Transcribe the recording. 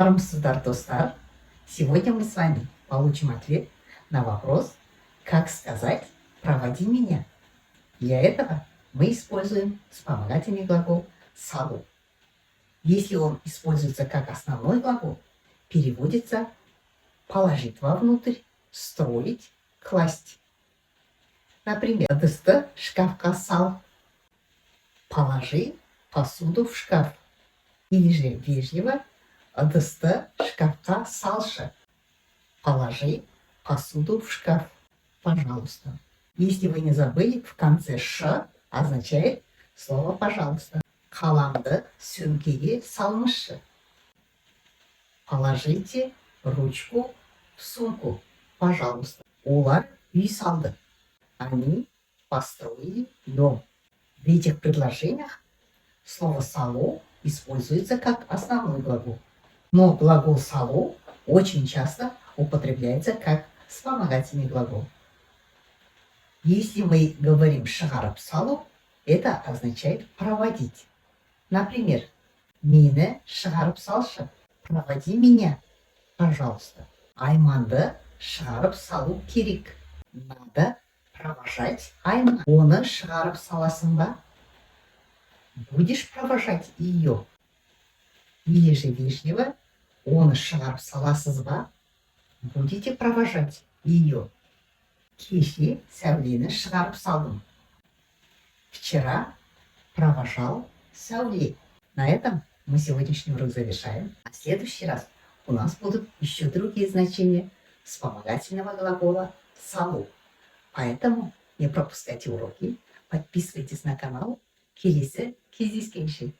Армысыздар, достар! Сегодня мы с вами получим ответ на вопрос, как сказать «проводи меня». Для этого мы используем вспомогательный глагол «салу». Если он используется как основной глагол, переводится «положить вовнутрь», «строить», «класть». Например, ыдысты шкафка сал, положи посуду в шкаф. Или же вежливо ыдысты шкафка салшы, положи посуду в шкаф, пожалуйста. Если вы не забыли, в конце «ш» означает слово «пожалуйста». Қаламды сөмкеге салмышы. Положите ручку в сумку, пожалуйста. Олар үй салды. Они построили дом. В этих предложениях слово «салу» используется как основной глагол. Но глагол «салу» очень часто употребляется как вспомогательный глагол. Если мы говорим «шығарып салу», это означает «проводить». Например, «мені шығарып салшы», «проводи меня, пожалуйста». Айманды шығарып салу керек. Надо провожать Айман. Оны шығарып саласың ба? Будешь провожать ее? Или же вежливо, оны шығарып саласыз ба? Будете провожать ее? Кеше сәулені шығарып салдым. Вчера провожал Сәуле. На этом мы сегодняшний урок завершаем. А в следующий раз у нас будут еще другие значения вспомогательного глагола «салу». Поэтому не пропускайте уроки, подписывайтесь на канал. Келесі кездескенше.